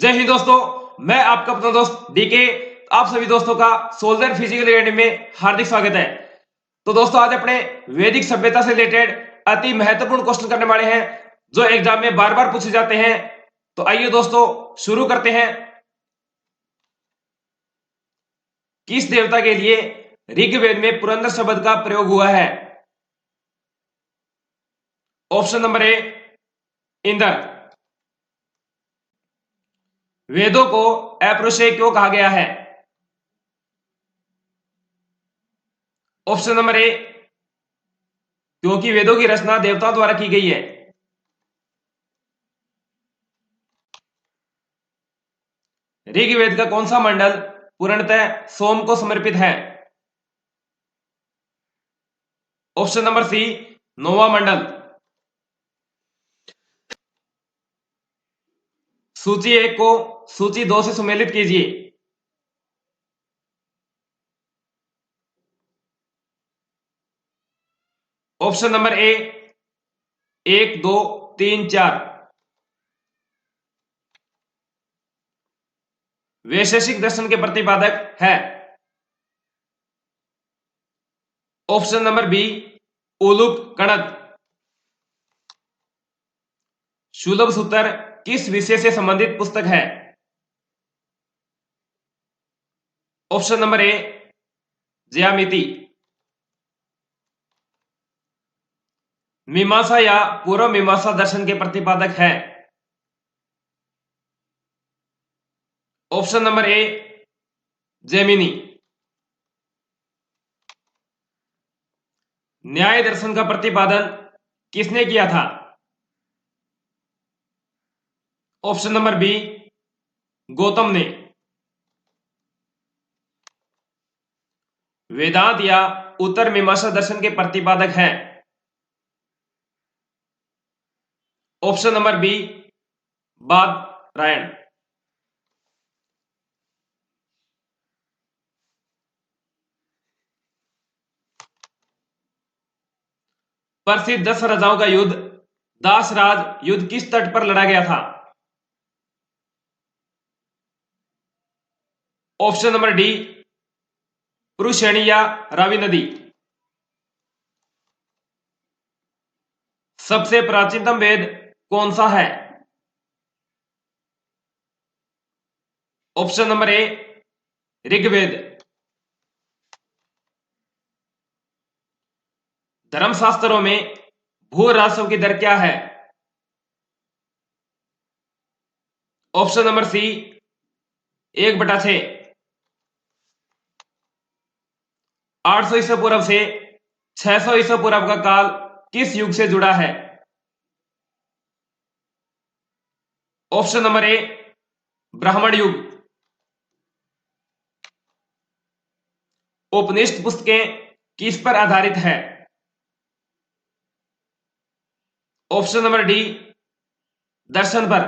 जय हिंद दोस्तों। मैं आपका अपना दोस्त डीके। आप सभी दोस्तों का सोल्जर फिजिकल एकेडमी में हार्दिक स्वागत है। तो दोस्तों आज अपने वैदिक सभ्यता से रिलेटेड अति महत्वपूर्ण क्वेश्चन करने वाले हैं जो एग्जाम में बार बार पूछे जाते हैं। तो आइए दोस्तों शुरू करते हैं। किस देवता के लिए ऋग्वेद में पुरंदर शब्द का प्रयोग हुआ है? Option number A Indra. वेदों को अपरुषेय क्यों कहा गया है? ऑप्शन नंबर ए क्योंकि वेदों की रचना देवताओं द्वारा की गई है। ऋग्वेद का कौन सा मंडल पूर्णतः सोम को समर्पित है? ऑप्शन नंबर सी नौवां मंडल। सूची 1 को सूची 2 से सुमेलित कीजिए। ऑप्शन नंबर ए 1 2 3 4। वैशेषिक दर्शन के प्रतिपादक है। Option number B Uluk Kanad. Shulba Sutra किस विषय से संबंधित पुस्तक है? ऑप्शन नंबर ए ज्यामिति। मीमांसा या पूर्व मीमांसा दर्शन के प्रतिपादक है। ऑप्शन नंबर ए जैमिनी। न्याय दर्शन का प्रतिपादन किसने किया था? ऑप्शन नंबर बी गौतम ने। वेदांत या उत्तर मीमांसा दर्शन के प्रतिपादक हैं। Option number B Badarayana. प्रसिद्ध 10 राजाओं का युद्ध दासराज युद्ध किस तट पर लड़ा गया था? ऑप्शन नंबर डी पुरुषैनी या रावी नदी। सबसे प्राचीनतम वेद कौन सा है? Option number A Rigveda. धर्मशास्त्रों में भू राजस्व की दर क्या है? ऑप्शन नंबर सी 1/6। 800 ईसा पूर्व से 600 ईसा पूर्व का काल किस युग से जुड़ा है? ऑप्शन नंबर ए ब्राह्मण युग। उपनिषद पुस्तकें किस पर आधारित है? ऑप्शन नंबर डी दर्शन पर।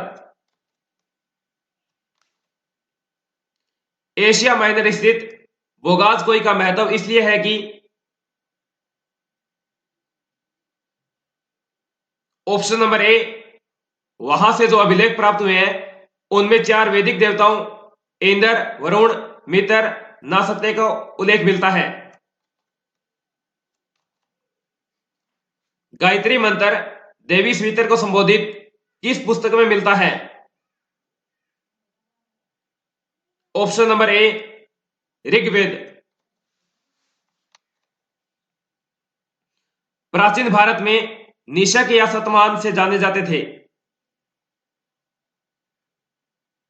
एशिया माइनर स्थित बोगासकोई का महत्व इसलिए है कि ऑप्शन नंबर ए वहां से जो अभिलेख प्राप्त हुए हैं उनमें 4 वैदिक देवताओं इंद्र वरुण मित्र नासत्य का उल्लेख मिलता है। गायत्री मंत्र देवी स्मित्र को संबोधित किस पुस्तक में मिलता है? Option number A Rigveda. प्राचीन भारत में निशक या शतमान से जाने जाते थे।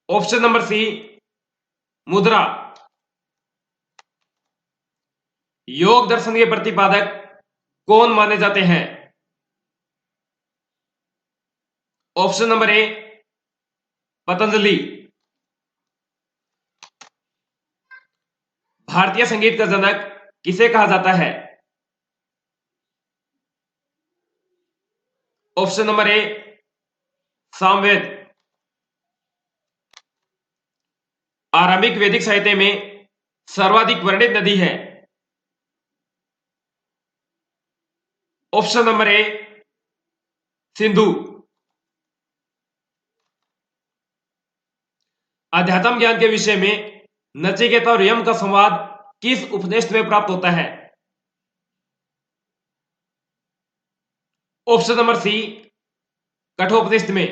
ऑप्शन नंबर सी मुद्रा। योग दर्शन के प्रतिपादक कौन माने जाते हैं? ऑप्शन नंबर ए पतंजलि। भारतीय संगीत का जनक किसे कहा जाता है? ऑप्शन नंबर ए सामवेद। आरंभिक वैदिक साहित्य में सर्वाधिक वर्णित नदी है। ऑप्शन नंबर ए सिंधु। अध्यात्म ज्ञान के विषय में नचिकेता और यम का संवाद किस उपनिषद में प्राप्त होता है? ऑप्शन नंबर सी, कठोपनिषद में।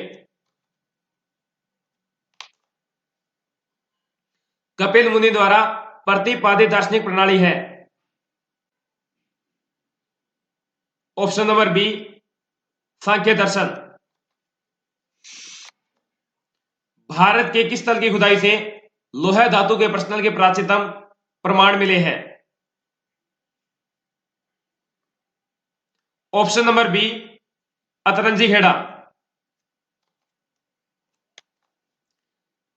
कपिल मुनि द्वारा प्रतिपादित दार्शनिक प्रणाली है? ऑप्शन नंबर बी, सांख्य दर्शन। भारत के किस स्थल की खुदाई से लोहा धातु के प्रश्नल के प्राचीनतम प्रमाण मिले हैं? Option number B, Atranji Khera.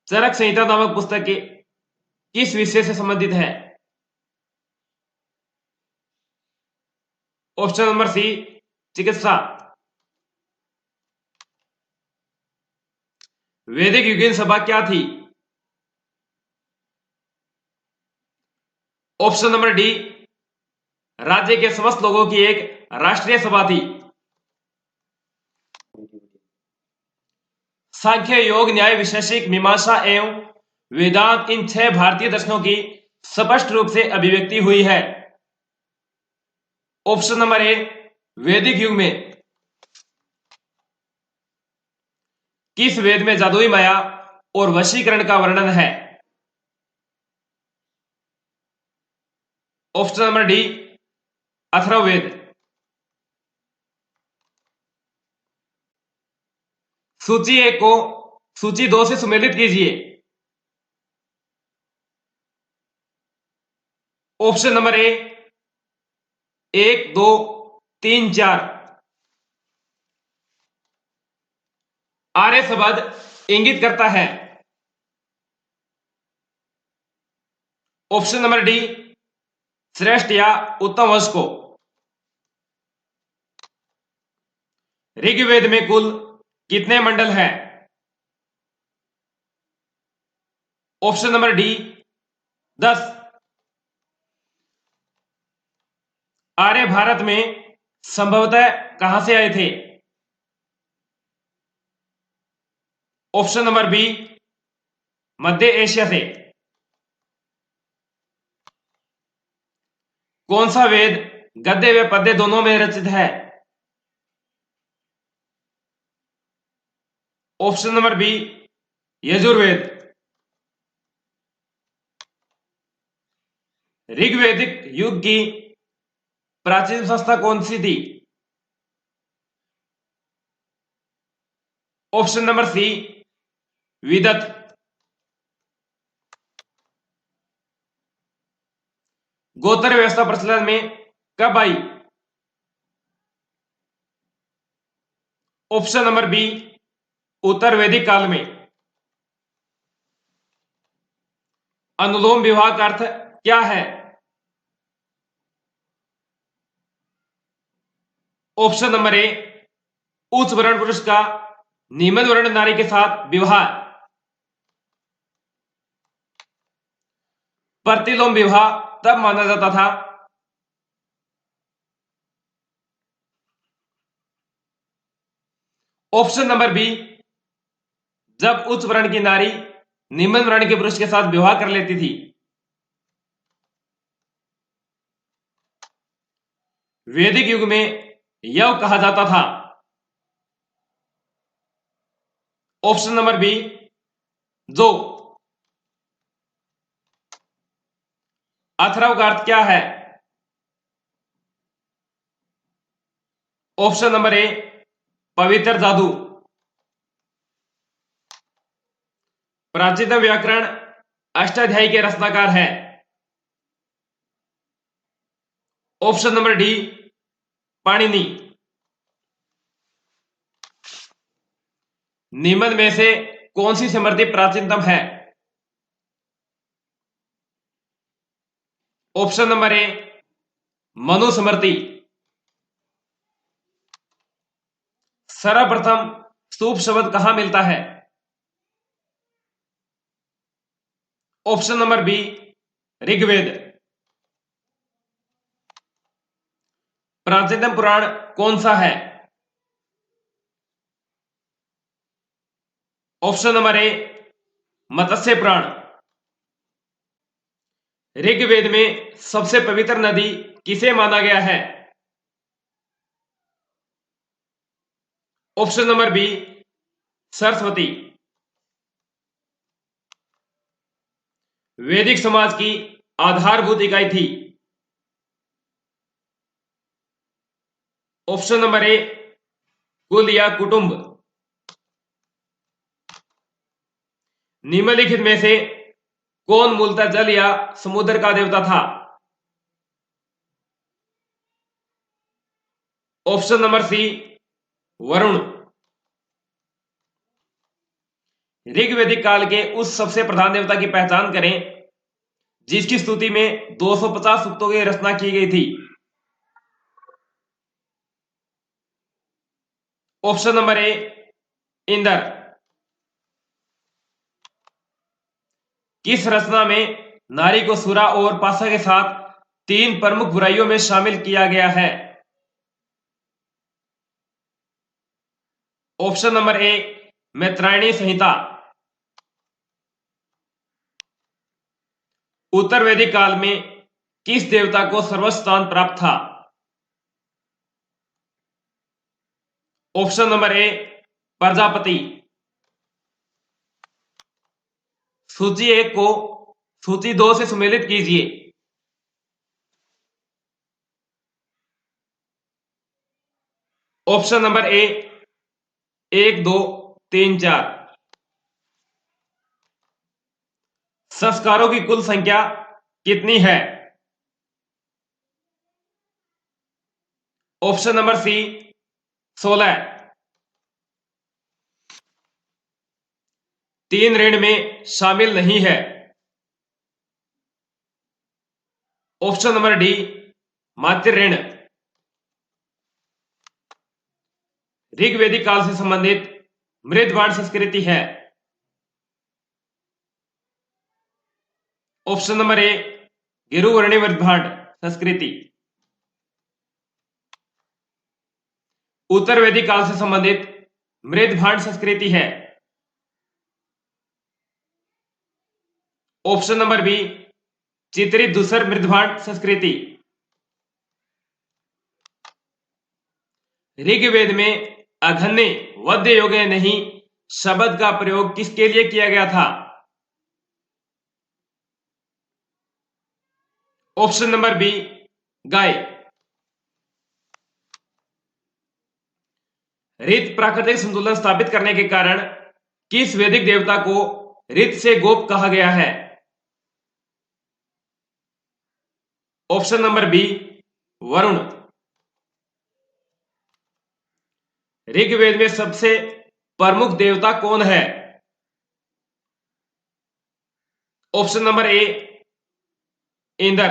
Charaka Samhita नामक पुस्तक के किस विषय से संबंधित है? ऑप्शन नंबर सी, चिकित्सा। वैदिक युगीन सभा क्या थी? ऑप्शन नंबर डी, राज्य के समस्त लोगों की एक राष्ट्रीय सभा थी। सांख्य, योग, न्याय, वैशेषिक, मीमांसा एवं वेदांत, इन 6 भारतीय दर्शनों की स्पष्ट रूप से अभिव्यक्ति हुई है? ऑप्शन नंबर ए, वैदिक युग में। किस वेद में जादुई माया और वशीकरण का वर्णन है? Option number D, Atharvaveda. सूची 1 को सूची 2 से सुमेलित कीजिए। ऑप्शन नंबर ए, 1, 2, 3, 4। आर्य शब्द इंगित करता है? ऑप्शन नंबर डी, श्रेष्ठ या उत्तम वंश को। ऋग्वेद में कुल कितने मंडल हैं? Option number D, 10। आर्य भारत में संभवतः कहां से आए थे? ऑप्शन नंबर बी, मध्य एशिया से। कौन सा वेद गद्य व पद्य दोनों में रचित है? Option number B, Yajurveda. ऋग्वैदिक युग की प्राचीन संस्था कौन सी थी? Option number C, Vidatha. गोत्र व्यवस्था प्रचलन में कब आई? ऑप्शन नंबर बी, उत्तर वैदिक काल में। अनुलोम विवाह का अर्थ क्या है? ऑप्शन नंबर ए, उच्च वर्ण पुरुष का निम्न वर्ण नारी के साथ विवाह। प्रतिलोम विवाह तब माना जाता था? ऑप्शन नंबर बी, जब उच्च वर्ण की नारी निम्न वर्ण के पुरुष के साथ विवाह कर लेती थी। वैदिक युग में यव कहा जाता था? ऑप्शन नंबर बी, जो। अथर्व का अर्थ क्या है? ऑप्शन नंबर ए, पवित्र जादू। प्राचीनतम व्याकरण अष्टाध्यायी के रचनाकार है? Option number D, Panini. निम्न में से कौन सी स्मृति प्राचीनतम है? Option number A, Manusmriti. सर्वप्रथम स्तूप शब्द कहां मिलता है? Option number B, Rigveda. प्राचीनतम पुराण कौन सा है? Option number A, Matsya Purana. Rigveda में सबसे पवित्र नदी किसे माना गया है? Option number B, Saraswati. वैदिक समाज की आधारभूत इकाई थी? ऑप्शन नंबर ए, कुल या कुटुंब। निम्नलिखित में से कौन मूलतः जल या समुद्र का देवता था? Option number C, Varuna. ऋग्वैदिक काल के उस सबसे प्रधान देवता की पहचान करें जिसकी स्तुति में 250 सूक्तों की रचना की गई थी। Option number A, Indra. किस रचना में नारी को सुरा और पासा के साथ 3 प्रमुख बुराइयों में शामिल किया गया है? ऑप्शन नंबर ए, मैत्रायणी संहिता। उत्तर वैदिक काल में किस देवता को सर्वोच्च स्थान प्राप्त था? ऑप्शन नंबर ए, प्रजापति। सूची 1 को सूची 2 से सम्मिलित कीजिए। ऑप्शन नंबर ए, 1 2 3 4। संस्कारों की कुल संख्या कितनी है? ऑप्शन नंबर सी, 16। 3 ऋण में शामिल नहीं है? ऑप्शन नंबर डी, मातृ ऋण। ऋग्वैदिक काल से संबंधित मृदबाण संस्कृति है? ऑप्शन नंबर ए, गिरुवर्णी मृदभांड संस्कृति। उत्तर वैदिक काल से संबंधित मृदभांड संस्कृति है? ऑप्शन नंबर बी, चित्रित दूसर मृदभांड संस्कृति। ऋग्वेद में अघन्य वद्य योगे नहीं शब्द का प्रयोग किसके लिए किया गया था? ऑप्शन नंबर बी, गाय। ऋत प्राकृतिक संतुलन स्थापित करने के कारण किस वैदिक देवता को ऋत से गोप कहा गया है? Option number B, Varuna. Rigveda में सबसे प्रमुख देवता कौन है? Option number A, Indra.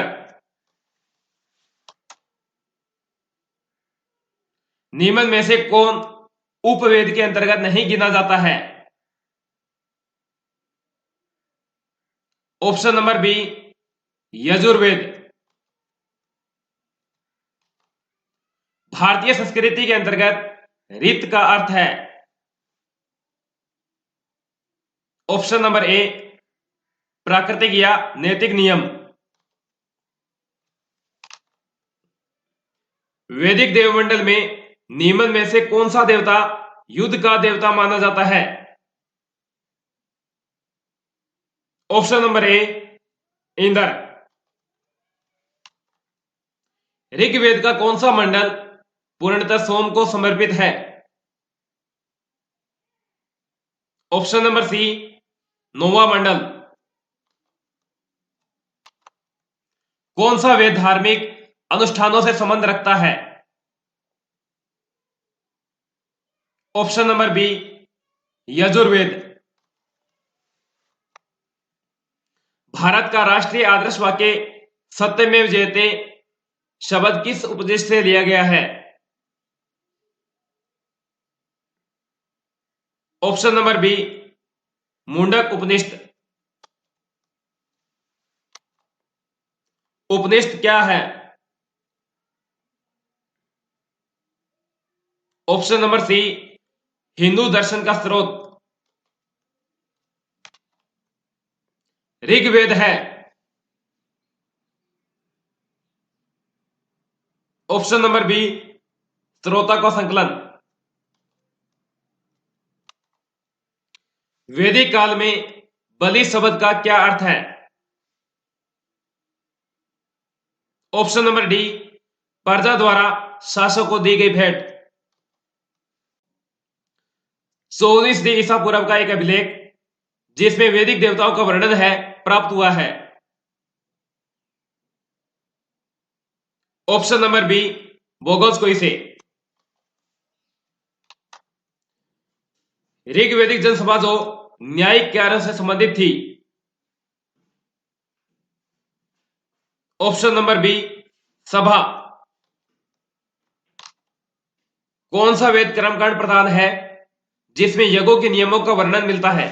निम्न में से कौन उपवेद के अंतर्गत नहीं गिना जाता है? Option number B, Yajurveda. भारतीय संस्कृति के अंतर्गत ऋत का अर्थ है? ऑप्शन नंबर ए, प्राकृतिक या नैतिक नियम। वैदिक देवमंडल में निम्न में से कौन सा देवता युद्ध का देवता माना जाता है? Option number A, Indra. Rigveda का कौन सा मंडल पूर्णतः सोम को समर्पित है? ऑप्शन नंबर सी, 9वां मंडल। कौन सा वेद धार्मिक अनुष्ठानों से संबंध रखता है? Option number B, Yajurveda. Bharat का राष्ट्रीय आदर्श वाक्य सत्यमेव जयते शब्द किस उपदेश से लिया गया है? ऑप्शन नंबर बी, मुंडक उपनिषद। उपनिषद क्या है? ऑप्शन नंबर सी, हिंदू दर्शन का स्रोत। ऋग्वेद है। ऑप्शन नंबर बी स्रोता का संकलन। वैदिक काल में बलि शब्द का क्या अर्थ है? ऑप्शन नंबर डी प्रजा द्वारा शासक को दी गई भेंट। 14वीं ईसा पूर्व का एक अभिलेख जिसमें वैदिक देवताओं का वर्णन है प्राप्त हुआ है। ऑप्शन नंबर बी भोगोल्स्कोई से। ऋग्वैदिक जनसभा जो न्यायिक कार्यों से संबंधित थी। ऑप्शन नंबर बी सभा। कौन सा वेद कर्मकांड प्रधान है जिसमें यज्ञों के नियमों का वर्णन मिलता है?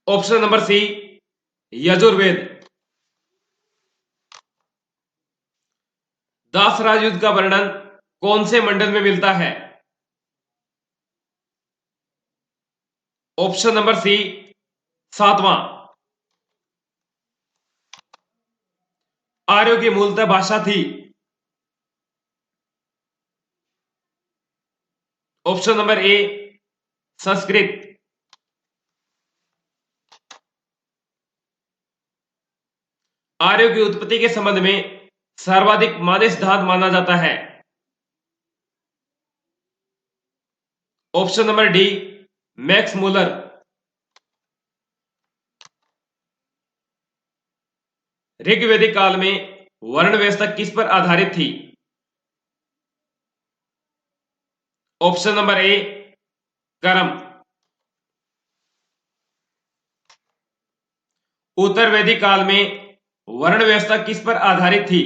Option number C Yajurveda. दासराज युद्ध का वर्णन कौन से मंडल में मिलता है? ऑप्शन नंबर सी सातवां। आर्यों की मूलतः भाषा थी। ऑप्शन नंबर ए संस्कृत। आर्यों की उत्पत्ति के संबंध में सर्वाधिक मान्य सिद्धांत माना जाता है। Option number D Max Muller. ऋग्वैदिक काल में वर्ण व्यवस्था किस पर आधारित थी? ऑप्शन नंबर ए कर्म। उत्तर वैदिक काल में वर्ण व्यवस्था किस पर आधारित थी?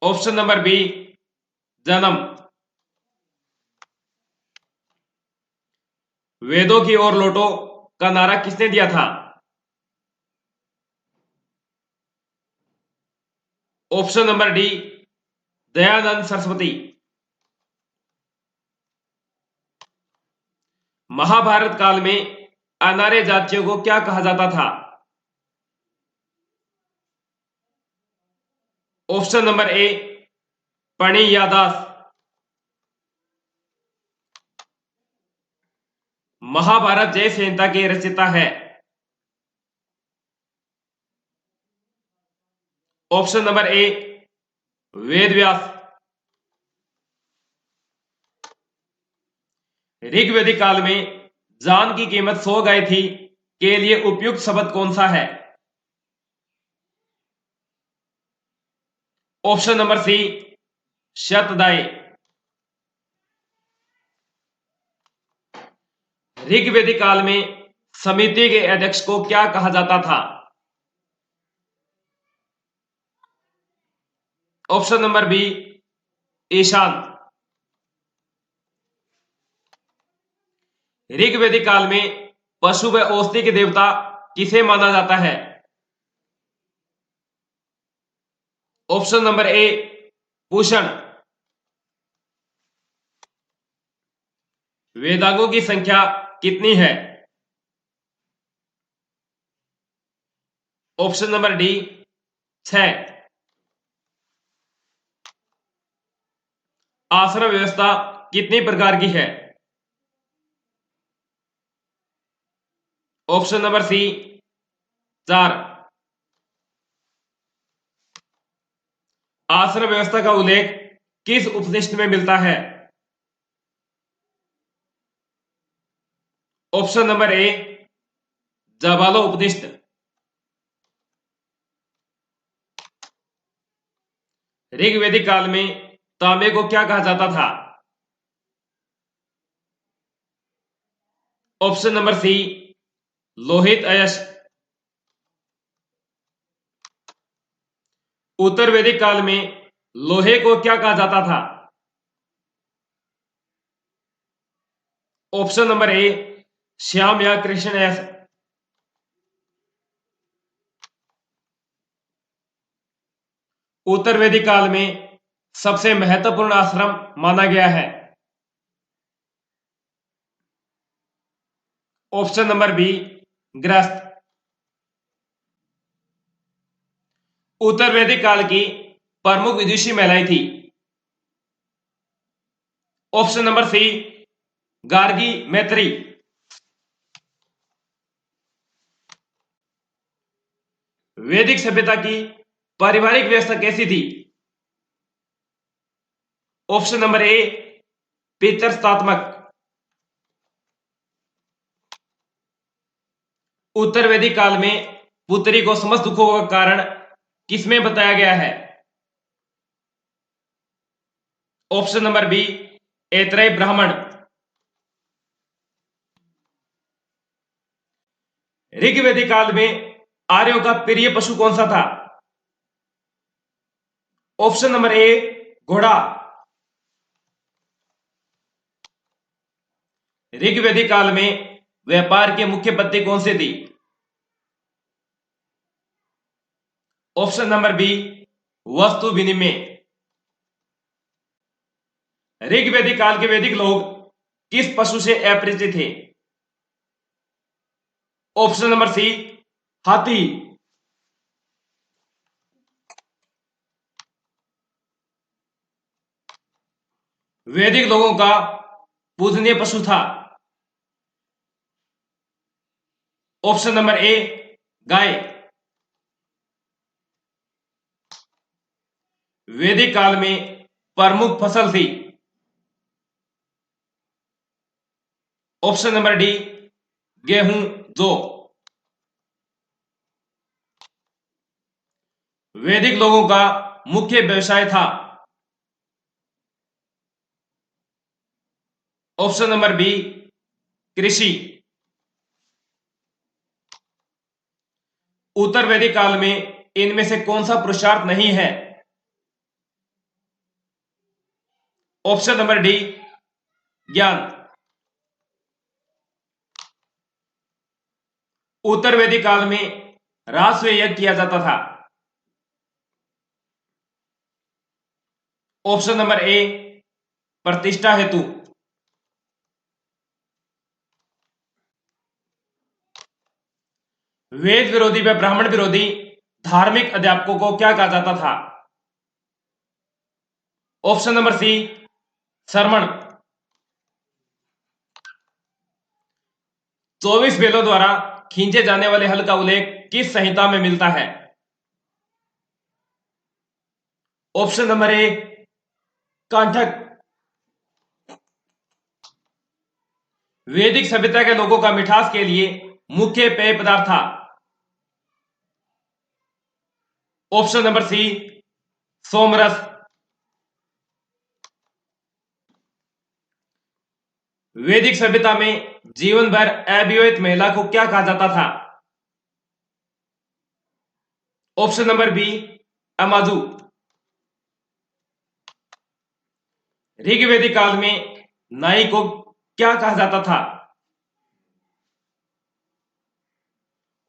ऑप्शन नंबर बी जन्म। वेदों की ओर लौटो का नारा किसने दिया था? Option number D Dayanand Saraswati. Mahabharata काल में अनार्य जातियों को क्या कहा जाता था? ऑप्शन नंबर ए पणियादास। महाभारत जय संहिता के रचयिता है। ऑप्शन नंबर ए वेद व्यास। ऋग्वैदिक काल में जान की कीमत 100 गाय थी के लिए उपयुक्त शब्द कौन सा है? ऑप्शन नंबर सी शतदाई। ऋग्वैदिक काल में समिति के अध्यक्ष को क्या कहा जाता था? ऑप्शन नंबर बी ईशान। ऋग्वैदिक काल में पशु व औषधि के देवता किसे माना जाता है? Option number A Pushan. वेदांगों की संख्या कितनी है? Option number D 6। आश्रम व्यवस्था कितनी प्रकार की है? Option number C 4। आश्रम व्यवस्था का उल्लेख किस उपनिषद में मिलता है? ऑप्शन नंबर ए जाबालो उपनिषद। ऋग्वैदिक काल में तांबे को क्या कहा जाता था? ऑप्शन नंबर सी लोहित अयस्क। उत्तर वैदिक काल में लोहे को क्या कहा जाता था? ऑप्शन नंबर ए श्याम या कृष्ण अयस्क। उत्तर वैदिक काल में सबसे महत्वपूर्ण आश्रम माना गया है। ऑप्शन नंबर बी गृहस्थ। उत्तर वैदिक काल की प्रमुख विदुषी महिलाएं थी। ऑप्शन नंबर सी गार्गी मैत्री। वैदिक सभ्यता की पारिवारिक व्यवस्था कैसी थी? ऑप्शन नंबर ए पितृसत्तात्मक। उत्तर वैदिक काल में पुत्री को समस्त दुखों का कारण किसमें बताया गया है? ऑप्शन नंबर बी ऐतरेय ब्राह्मण। ऋग्वैदिक काल में आर्यों का प्रिय पशु कौन सा था? ऑप्शन नंबर ए घोड़ा। ऋग्वैदिक काल में व्यापार की मुख्य पद्धति कौन सी थी? ऑप्शन नंबर बी वस्तु विनिमय। ऋग्वैदिक काल के वैदिक लोग किस पशु से अपरिचित थे? ऑप्शन नंबर सी हाथी। वैदिक लोगों का पूजनीय पशु था? ऑप्शन नंबर ए गाय। वैदिक काल में प्रमुख फसल थी? ऑप्शन नंबर डी गेहूं जौ। वैदिक लोगों का मुख्य व्यवसाय था? ऑप्शन नंबर बी कृषि। उत्तर वैदिक काल में इनमें से कौन सा पुरुषार्थ नहीं है? ऑप्शन नंबर डी ज्ञान। उत्तर वैदिक काल में राजस्व यज्ञ किया जाता था? ऑप्शन नंबर ए प्रतिष्ठा हेतु। वेद विरोधी व ब्राह्मण विरोधी धार्मिक अध्यापकों को क्या कहा जाता था? ऑप्शन नंबर सी श्रमण। 24 बैलों द्वारा खींचे जाने वाले हल का उल्लेख किस संहिता में मिलता है? ऑप्शन नंबर ए कांठक। वैदिक सभ्यता के लोगों का मिठास के लिए मुख्य पेय पदार्थ था? ऑप्शन नंबर सी सोमरस। वैदिक सभ्यता में जीवन भर अविवाहित महिला को क्या कहा जाता था? ऑप्शन नंबर बी अमाजू। ऋग्वैदिक काल में नाई को क्या कहा जाता था?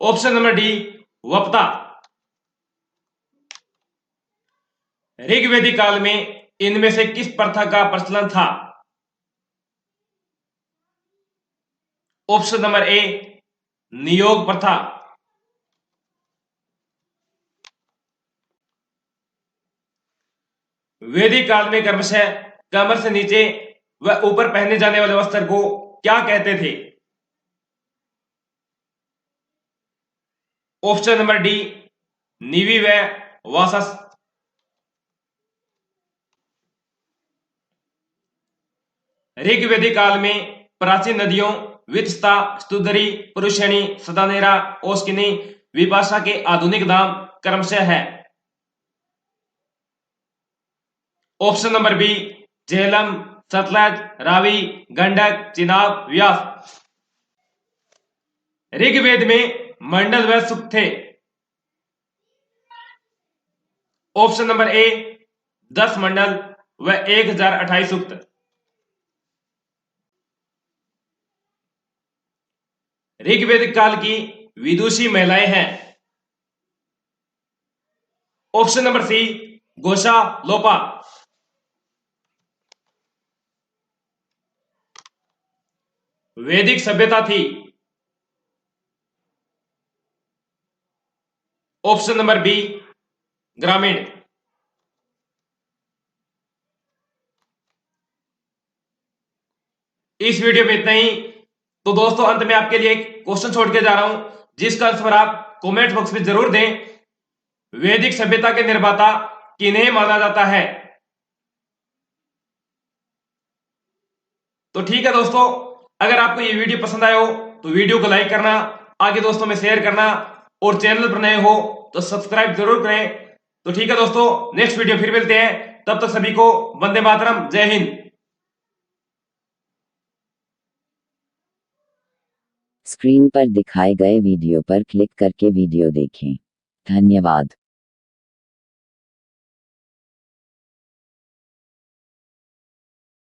ऑप्शन नंबर डी वप्ता। ऋग्वैदिक काल में इनमें से किस प्रथा का प्रचलन था? ऑप्शन नंबर ए नियोग प्रथा। वैदिक काल में क्रमशः कमर से नीचे व ऊपर पहने जाने वाले वस्त्र को क्या कहते थे? ऑप्शन नंबर डी निवि व वासस। ऋग्वैदिक काल में प्राचीन नदियों वित्सता, स्तुधरी, पुरुषणी, सदानेरा, ओस्किनी, विपाशा के आधुनिक नाम क्रमशः है? Option number B Jhelum, Sutlej, Ravi, Gandak, Chenab, Beas. Rigveda में मंडल व सूक्त थे? ऑप्शन नंबर ए 10 मंडल व 1028 सूक्त। ऋग्वैदिक काल की विदुषी महिलाएं हैं? ऑप्शन नंबर सी घोषा, लोपा। वैदिक सभ्यता थी? ऑप्शन नंबर बी ग्रामीण। इस वीडियो में इतना ही। तो दोस्तों अंत में आपके लिए एक क्वेश्चन छोड़ के जा रहा हूं, जिसका आंसर आप कमेंट बॉक्स में जरूर दें। वैदिक सभ्यता के निर्माता किन्हें माना जाता है? तो ठीक है दोस्तों, अगर आपको ये वीडियो पसंद आया हो तो वीडियो को लाइक करना, आगे दोस्तों में शेयर करना, और चैनल पर नए हो तो सब्सक्राइब जरूर करें। तो ठीक है दोस्तों, नेक्स्ट वीडियो फिर मिलते हैं, तब तक सभी को वंदे मातरम, जय हिंद। स्क्रीन पर दिखाए गए वीडियो पर क्लिक करके वीडियो देखें। धन्यवाद।